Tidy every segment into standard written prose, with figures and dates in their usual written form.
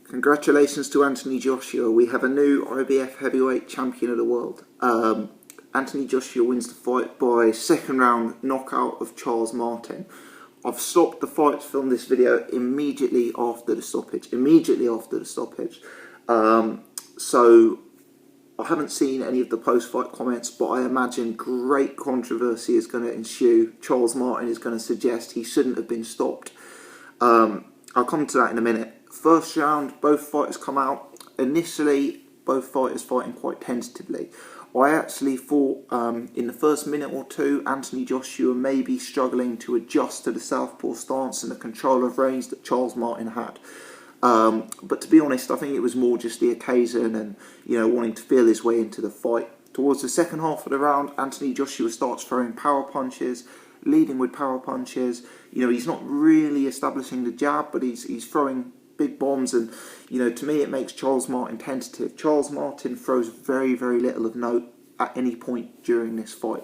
Congratulations to Anthony Joshua. We have a new IBF Heavyweight Champion of the World. Anthony Joshua wins the fight by second round knockout of Charles Martin. I've stopped the fight to film this video immediately after the stoppage. So I haven't seen any of the post-fight comments, but I imagine great controversy is going to ensue. Charles Martin is going to suggest he shouldn't have been stopped. I'll come to that in a minute. First round, both fighters come out. Initially, both fighters fighting quite tentatively. I actually thought in the first minute or two, Anthony Joshua may be struggling to adjust to the southpaw stance and the control of range that Charles Martin had. But to be honest, I think it was more just the occasion and, wanting to feel his way into the fight. Towards the second half of the round, Anthony Joshua starts throwing power punches, leading with power punches. He's not really establishing the jab, but he's throwing big bombs, and to me it makes Charles Martin tentative. Charles Martin throws very, very little of note at any point during this fight.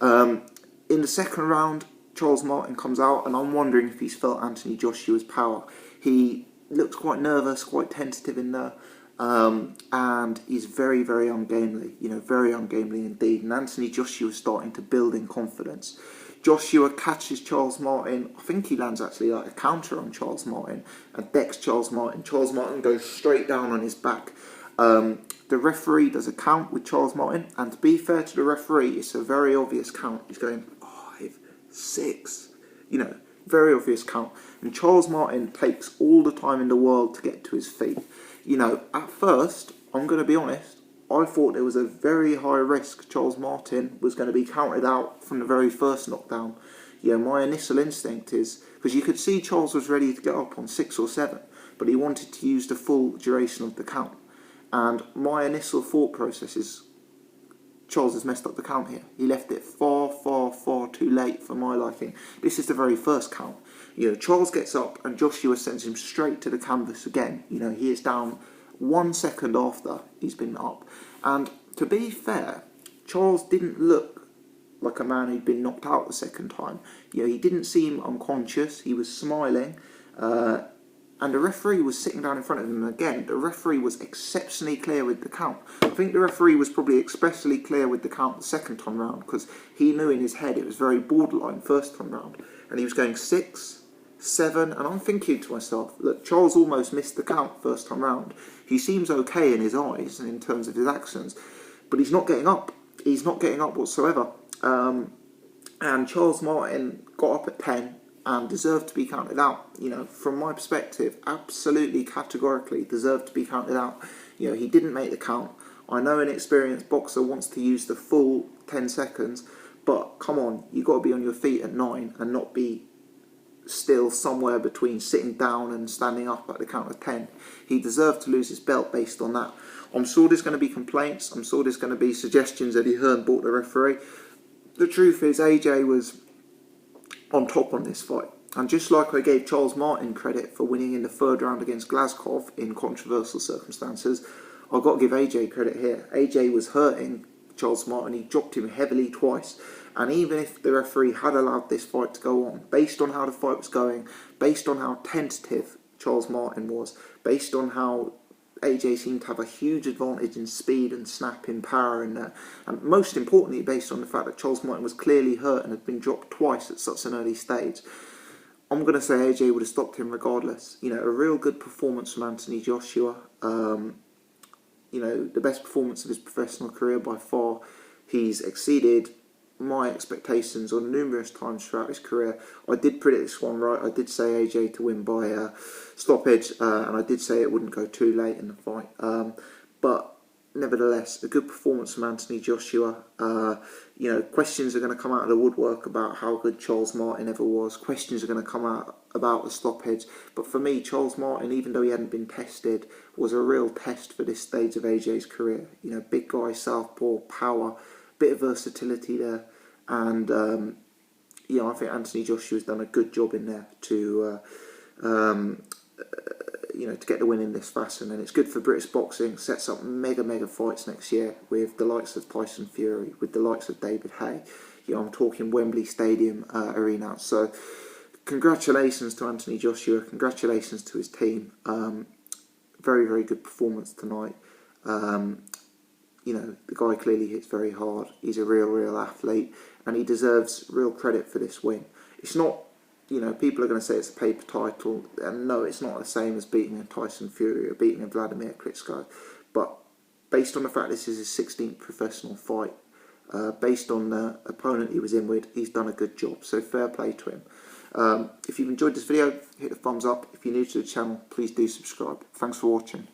In the second round, Charles Martin comes out, and I'm wondering if he's felt Anthony Joshua's power. He looks quite nervous, quite tentative in there, and he's very, very ungainly, very ungainly indeed. And Anthony Joshua is starting to build in confidence. Joshua catches Charles Martin. I think he lands actually like a counter on Charles Martin and decks Charles Martin. Charles Martin goes straight down on his back. The referee does a count with Charles Martin, and to be fair to the referee, it's a very obvious count. He's going 5, 6, very obvious count. And Charles Martin takes all the time in the world to get to his feet. At first, I'm going to be honest, I thought there was a very high risk Charles Martin was going to be counted out from the very first knockdown. My initial instinct is, because you could see Charles was ready to get up on 6 or 7, but he wanted to use the full duration of the count. And my initial thought process is, Charles has messed up the count here. He left it far, far, far too late for my liking. This is the very first count. Charles gets up and Joshua sends him straight to the canvas again. He is down 1 second after he's been up. And to be fair, Charles didn't look like a man who'd been knocked out the second time. He didn't seem unconscious. He was smiling. And the referee was sitting down in front of him. And again, the referee was exceptionally clear with the count. I think the referee was probably especially clear with the count the second time round, because he knew in his head it was very borderline first time round. And he was going 6, 7, and I'm thinking to myself, look, Charles almost missed the count first time round. He seems okay in his eyes and in terms of his actions, but he's not getting up. He's not getting up whatsoever. And Charles Martin got up at 10 and deserved to be counted out. From my perspective, absolutely categorically deserved to be counted out. He didn't make the count. I know an experienced boxer wants to use the full 10 seconds, but come on, you've got to be on your feet at 9 and not be still somewhere between sitting down and standing up at the count of 10. He deserved to lose his belt based on that. I'm sure there's going to be complaints. I'm sure there's going to be suggestions Eddie Hearn bought the referee. The truth is, AJ was on top on this fight. And just like I gave Charles Martin credit for winning in the third round against Glasgow in controversial circumstances, I've got to give AJ credit here. AJ was hurting Charles Martin. He dropped him heavily twice. And even if the referee had allowed this fight to go on, based on how the fight was going, based on how tentative Charles Martin was, based on how AJ seemed to have a huge advantage in speed and snap in power in there, and most importantly based on the fact that Charles Martin was clearly hurt and had been dropped twice at such an early stage, I'm going to say AJ would have stopped him regardless. A real good performance from Anthony Joshua. The best performance of his professional career by far. He's exceeded my expectations on numerous times throughout his career. I did predict this one right. I did say AJ to win by stoppage, and I did say it wouldn't go too late in the fight. But nevertheless, a good performance from Anthony Joshua. Questions are going to come out of the woodwork about how good Charles Martin ever was. Questions are going to come out about the stoppage. But for me, Charles Martin, even though he hadn't been tested, was a real test for this stage of AJ's career. Big guy, southpaw, power, bit of versatility there, and I think Anthony Joshua's done a good job in there to to get the win in this fashion, and it's good for British boxing. Sets up mega fights next year with the likes of Tyson Fury, with the likes of David Haye. I'm talking Wembley Stadium arena. So congratulations to Anthony Joshua, congratulations to his team. very, very good performance tonight. You know, the guy clearly hits very hard. He's a real athlete, and he deserves real credit for this win. It's not, you know, people are going to say it's a paper title, and no, it's not the same as beating a Tyson Fury or beating a Vladimir Klitschko. But based on the fact this is his 16th professional fight, based on the opponent he was in with, he's done a good job. So fair play to him. If you've enjoyed this video, hit the thumbs up. If you're new to the channel, please do subscribe. Thanks for watching.